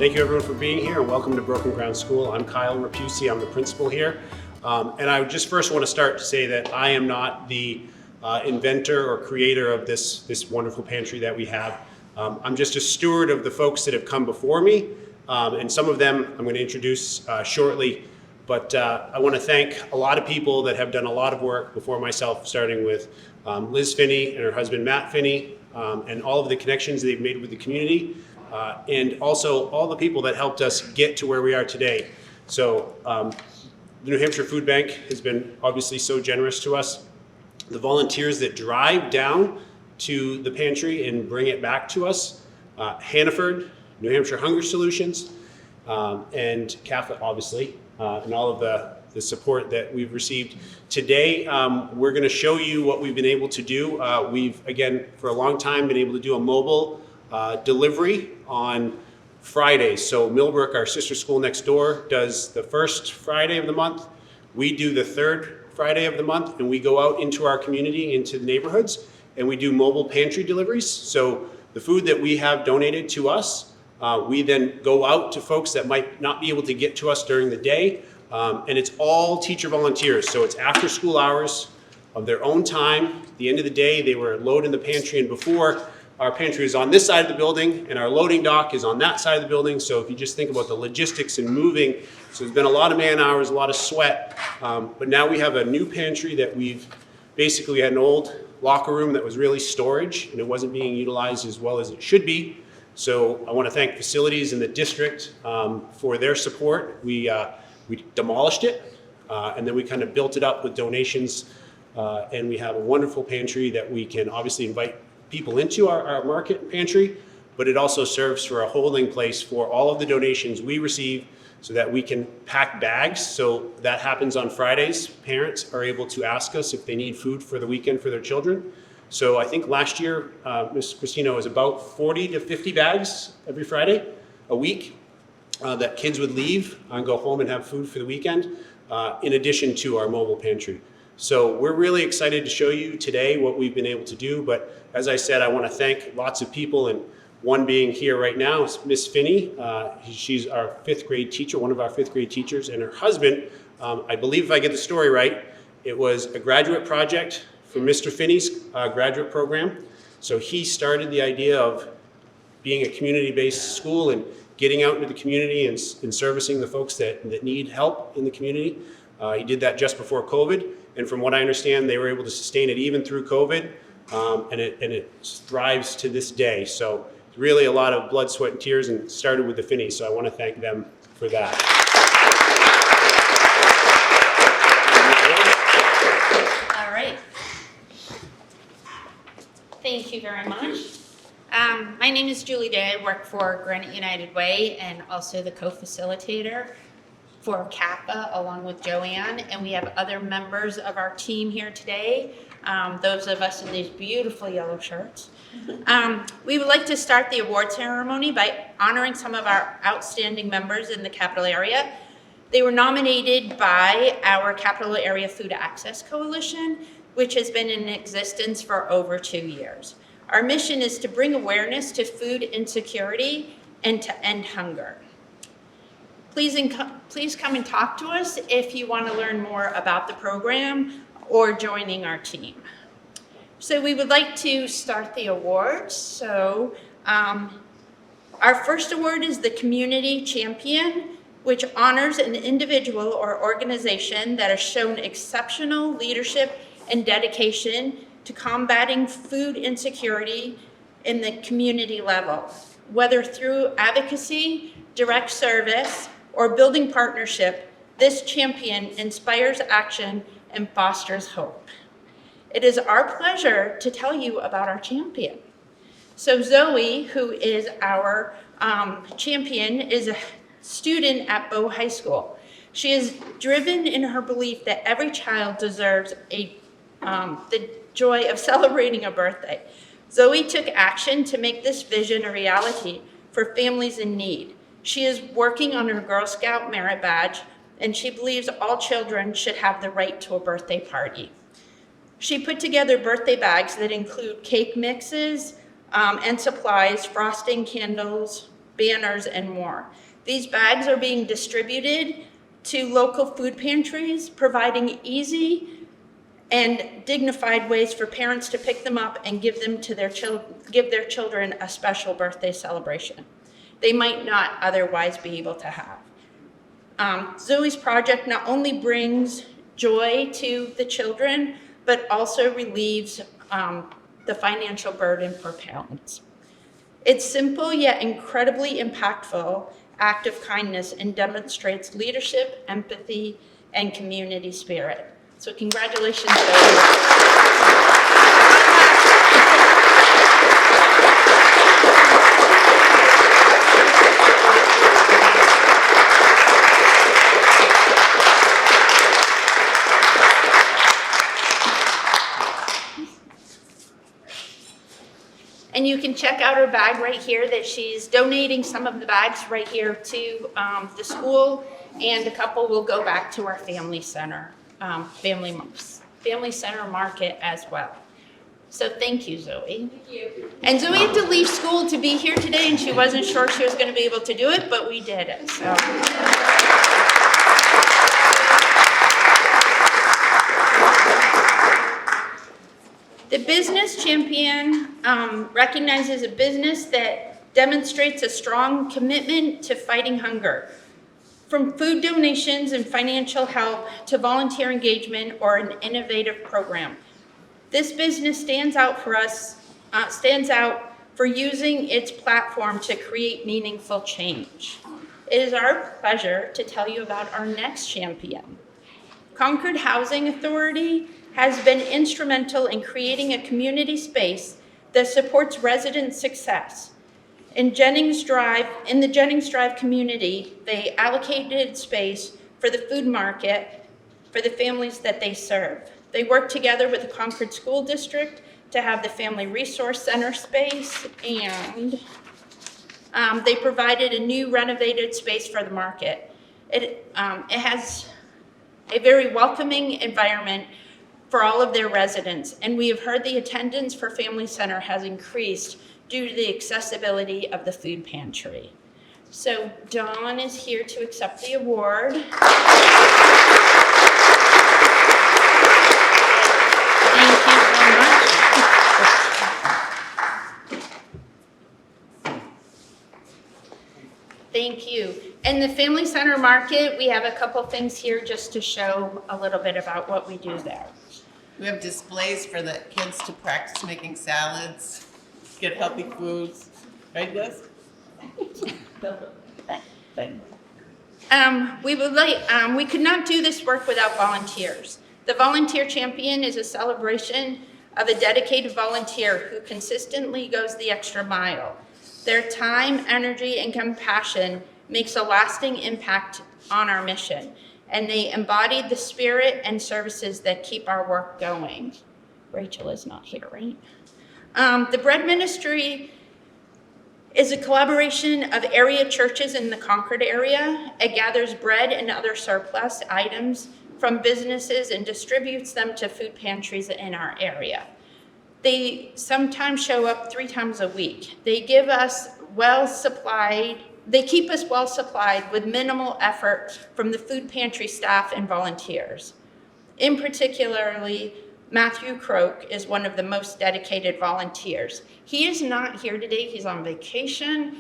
Thank you everyone for being here and welcome to Broken Ground School. I'm Kyle Rapusi, I'm the principal here. And I just first want to start to say that I am not the inventor or creator of this wonderful pantry that we have. I'm just a steward of the folks that have come before me, and some of them I'm going to introduce shortly. But I want to thank a lot of people that have done a lot of work before myself, starting with Liz Finney and her husband Matt Finney, and all of the connections they've made with the community, and also all the people that helped us get to where we are today. So the New Hampshire Food Bank has been obviously so generous to us. The volunteers that drive down to the pantry and bring it back to us, Hannaford, New Hampshire Hunger Solutions, and CAFA obviously, and all of the support that we've received. Today, we're going to show you what we've been able to do. We've, again, for a long time been able to do a mobile delivery on Fridays. So Millbrook, our sister school next door, does the first Friday of the month. We do the third Friday of the month, and we go out into our community, into the neighborhoods, and we do mobile pantry deliveries. So the food that we have donated to us, we then go out to folks that might not be able to get to us during the day. And it's all teacher volunteers. So it's after school hours of their own time. At the end of the day, they were loading the pantry, and before, our pantry is on this side of the building and our loading dock is on that side of the building. So if you just think about the logistics and moving, so there's been a lot of man hours, a lot of sweat. But now we have a new pantry that we've basically had an old locker room that was really storage and it wasn't being utilized as well as it should be. So I want to thank facilities in the district for their support. We demolished it and then we kind of built it up with donations, and we have a wonderful pantry that we can obviously invite people into our market pantry, but it also serves for a holding place for all of the donations we receive so that we can pack bags. So that happens on Fridays. Parents are able to ask us if they need food for the weekend for their children. So I think last year, Ms. Christina, was about 40 to 50 bags every Friday a week that kids would leave and go home and have food for the weekend, in addition to our mobile pantry. So we're really excited to show you today what we've been able to do. But as I said, I want to thank lots of people, and one being here right now is Miss Finney. She's our fifth grade teacher, one of our fifth grade teachers, and her husband, I believe if I get the story right, it was a graduate project for Mr. Finney's graduate program. So he started the idea of being a community-based school and getting out into the community and servicing the folks that need help in the community. He did that just before COVID, and from what I understand, they were able to sustain it even through COVID, and it thrives to this day. So it's really a lot of blood, sweat, and tears, and started with the Finneys, so I want to thank them for that. All right. Thank you very much. My name is Julie.Day. I work for Granite United Way and also the co-facilitator for CAFA along with Joanne, and we have other members of our team here today, those of us in these beautiful yellow shirts. We would like to start the award ceremony by honoring some of our outstanding members in the Capital Area. They were nominated by our Capital Area Food Access Coalition, which has been in existence for over 2 years. Our mission is to bring awareness to food insecurity and to end hunger. Please come and talk to us if you want to learn more about the program or joining our team. So we would like to start the awards. So our first award is the Community Champion, which honors an individual or organization that has shown exceptional leadership and dedication to combating food insecurity in the community level, whether through advocacy, direct service, or building partnership. This champion inspires action and fosters hope. It is our pleasure to tell you about our champion. So Zoie, who is our champion, is a student at Bow High School. She is driven in her belief that every child deserves the joy of celebrating a birthday. Zoie took action to make this vision a reality for families in need. She is working on her Girl Scout merit badge, and she believes all children should have the right to a birthday party. She put together birthday bags that include cake mixes and supplies, frosting, candles, banners, and more. These bags are being distributed to local food pantries, providing easy and dignified ways for parents to pick them up and give their children a special birthday celebration they might not otherwise be able to have. Zoe's project not only brings joy to the children, but also relieves the financial burden for parents. It's simple yet incredibly impactful act of kindness and demonstrates leadership, empathy, and community spirit. So congratulations, Zoe. And you can check out her bag right here that she's donating some of the bags right here to the school, and a couple will go back to our family center, family center market as well. So thank you, Zoe. Thank you. And Zoe had to leave school to be here today, and she wasn't sure she was going to be able to do it, but we did it. So. The business champion recognizes a business that demonstrates a strong commitment to fighting hunger. From food donations and financial help to volunteer engagement or an innovative program. This business stands out for using its platform to create meaningful change. It is our pleasure to tell you about our next champion. Concord Housing Authority has been instrumental in creating a community space that supports resident success. In the Jennings Drive community, they allocated space for the food market for the families that they serve. They work together with the Concord School District to have the Family Resource Center space, and they provided a new renovated space for the market. It has a very welcoming environment for all of their residents, and we have heard the attendance for Family Center has increased due to the accessibility of the food pantry. So Dawn is here to accept the award. Thank you so much. Thank you. In the Family Center Market, we have a couple things here just to show a little bit about what we do there. We have displays for the kids to practice making salads, get healthy foods. Right, Liz? We could not do this work without volunteers. The Volunteer Champion is a celebration of a dedicated volunteer who consistently goes the extra mile. Their time, energy, and compassion makes a lasting impact on our mission, and they embody the spirit and services that keep our work going. Rachel is not here, right? The Bread Ministry is a collaboration of area churches in the Concord area. It gathers bread and other surplus items from businesses and distributes them to food pantries in our area. They sometimes show up 3 times a week. They keep us well supplied with minimal effort from the food pantry staff and volunteers. In particularly, Matthew Croak is one of the most dedicated volunteers. He is not here today, he's on vacation.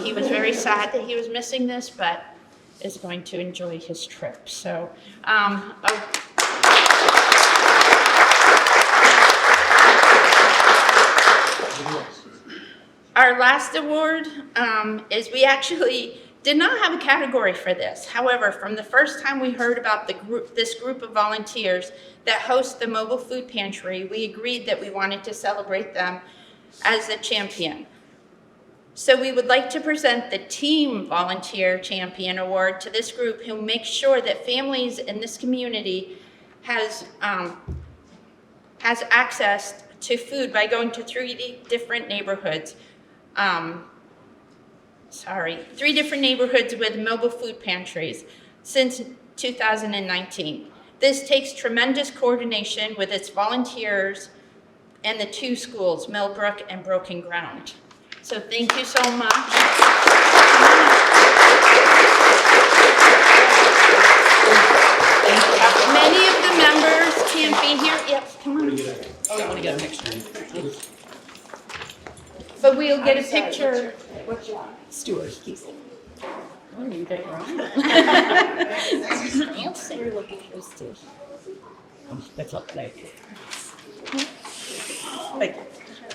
He was very sad that he was missing this, but is going to enjoy his trip. So, Our last award is we actually did not have a category for this. However, from the first time we heard about this group of volunteers that host the mobile food pantry, we agreed that we wanted to celebrate them as a champion. So we would like to present the Team Volunteer Champion Award to this group who makes sure that families in this community has access to food by going to 3 different neighborhoods. 3 different neighborhoods with mobile food pantries since 2019. This takes tremendous coordination with its volunteers and the 2 schools, Millbrook and Broken Ground. So thank you so much. Many of the members can't be here. Yep, come on. Oh, I want to get a picture. But we'll get a picture. Stuart, he's. Oh, you got your own. You're looking close too. That's up there. Like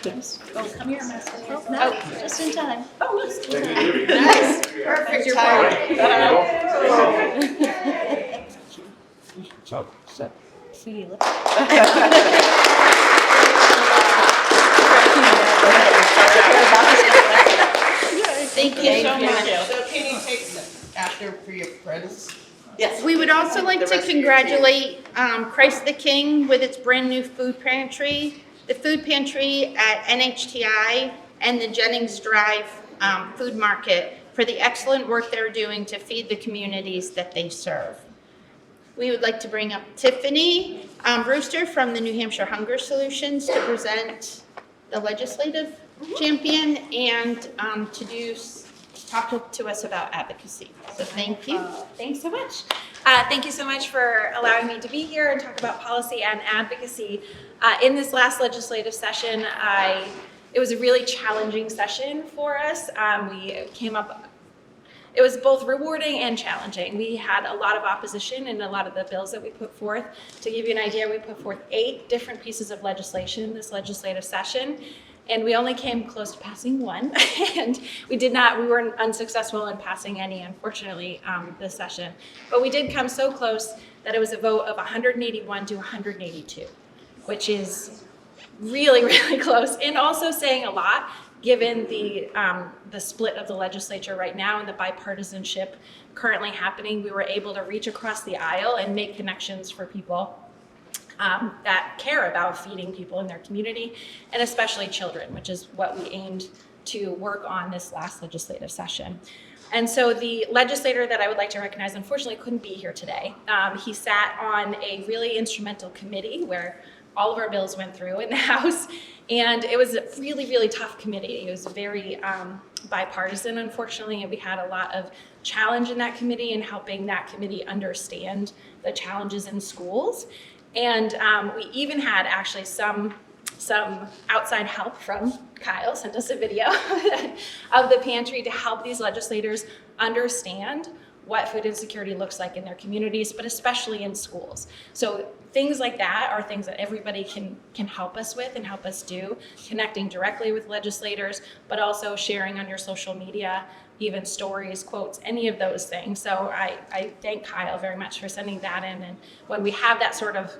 this. Oh, come here, Master. Oh, no, just in time. Oh, just in time. Nice, perfect timing. So, see you. Thank you so much. So can you take them after for your friends? Yes. We would also like The to rest of your congratulate Christ the King with its brand new food pantry, the food pantry at NHTI, and the Jennings Drive Food Market for the excellent work they're doing to feed the communities that they serve. We would like to bring up Tiffany Brewster from the New Hampshire Hunger Solutions to present the legislative champion and to talk to us about advocacy. So thank you. Thanks so much. Thank you so much for allowing me to be here and talk about policy and advocacy. In this last legislative session, it was a really challenging session for us. It was both rewarding and challenging. We had a lot of opposition in a lot of the bills that we put forth. To give you an idea, we put forth 8 different pieces of legislation this legislative session, and we only came close to passing one. And we were unsuccessful in passing any, unfortunately, this session. But we did come so close that it was a vote of 181 to 182, which is really, really close, and also saying a lot given the split of the legislature right now and the bipartisanship currently happening. We were able to reach across the aisle and make connections for people that care about feeding people in their community, and especially children, which is what we aimed to work on this last legislative session. And so the legislator that I would like to recognize, unfortunately, couldn't be here today. He sat on a really instrumental committee where all of our bills went through in the House, and it was a really, really tough committee. It was very bipartisan, unfortunately, and we had a lot of challenge in that committee and helping that committee understand the challenges in schools. And we even had actually some outside help from Kyle, sent us a video of the pantry to help these legislators understand what food insecurity looks like in their communities, but especially in schools. So things like that are things that everybody can help us with and help us do, connecting directly with legislators, but also sharing on your social media, even stories, quotes, any of those things. So I thank Kyle very much for sending that in. And when we have that sort of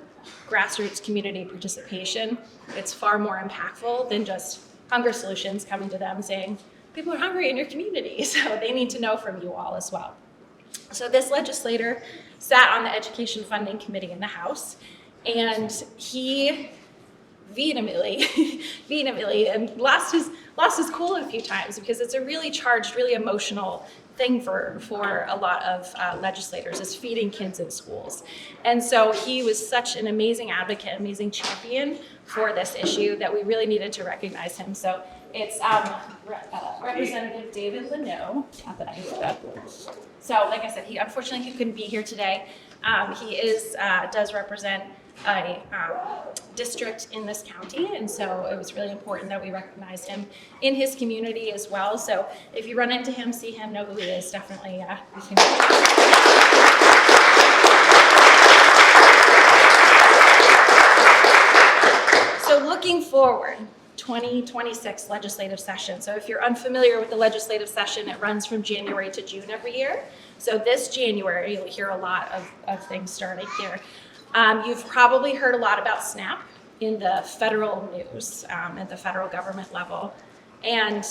grassroots community participation, it's far more impactful than just Hunger Solutions coming to them saying, people are hungry in your community, so they need to know from you all as well. So this legislator sat on the Education Funding Committee in the House, and he vehemently and lost his cool a few times, because it's a really charged, really emotional thing for a lot of legislators, is feeding kids in schools. And so he was such an amazing advocate, amazing champion for this issue that we really needed to recognize him. So it's Representative David Leno. So like I said, unfortunately he couldn't be here today. He does represent a district in this county, and so it was really important that we recognized him in his community as well. So if you run into him, see him, know who he is, definitely. So looking forward, 2026 legislative session. So if you're unfamiliar with the legislative session, it runs from January to June every year. So this January, you'll hear a lot of things starting here. You've probably heard a lot about SNAP in the federal news at the federal government level. And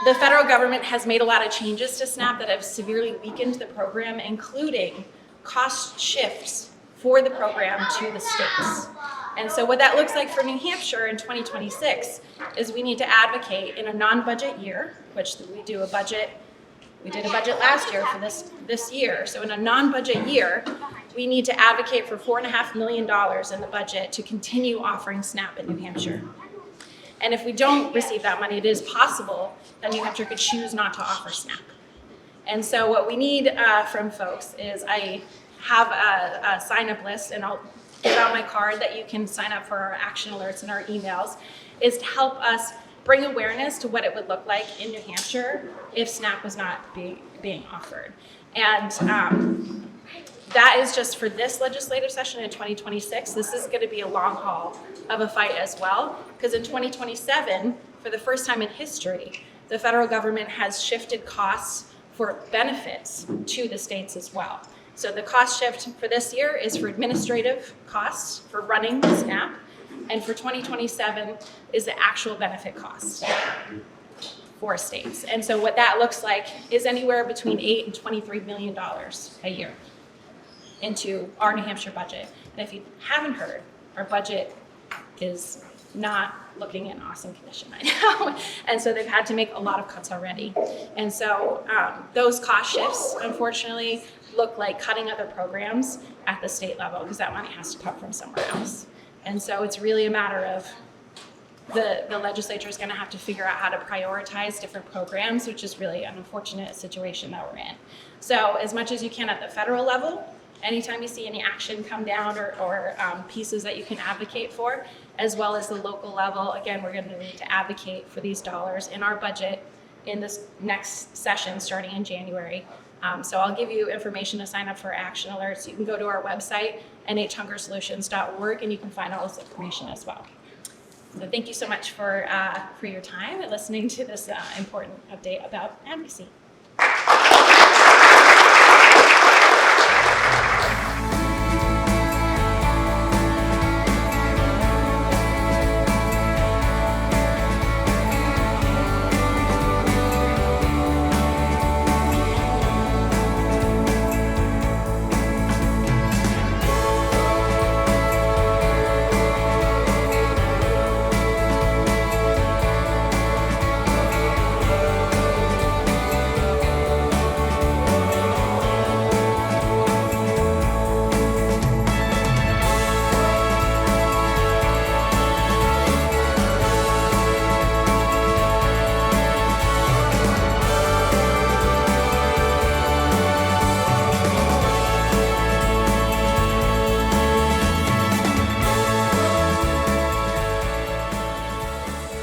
the federal government has made a lot of changes to SNAP that have severely weakened the program, including cost shifts for the program to the states. And so what that looks like for New Hampshire in 2026 is we need to advocate in a non-budget year, which we did a budget last year for this year. So in a non-budget year, we need to advocate for $4.5 million in the budget to continue offering SNAP in New Hampshire. And if we don't receive that money, it is possible that New Hampshire could choose not to offer SNAP. And so what we need from folks is I have a sign-up list, and I'll give out my card that you can sign up for our action alerts and our emails, is to help us bring awareness to what it would look like in New Hampshire if SNAP was not being offered. And that is just for this legislative session in 2026. This is going to be a long haul of a fight as well, because in 2027, for the first time in history, the federal government has shifted costs for benefits to the states as well. So the cost shift for this year is for administrative costs for running SNAP, and for 2027 is the actual benefit cost for states. And so what that looks like is anywhere between $8 and $23 million a year into our New Hampshire budget. And if you haven't heard, our budget is not looking in awesome condition right now. And so they've had to make a lot of cuts already. And so those cost shifts, unfortunately, look like cutting other programs at the state level, because that money has to come from somewhere else. And so it's really a matter of the legislature is going to have to figure out how to prioritize different programs, which is really an unfortunate situation that we're in. So as much as you can at the federal level, anytime you see any action come down or pieces that you can advocate for, as well as the local level, again, we're going to need to advocate for these dollars in our budget in this next session starting in January. So I'll give you information to sign up for action alerts. You can go to our website, nhungersolutions.org, and you can find all this information as well. So thank you so much for your time and listening to this important update about advocacy.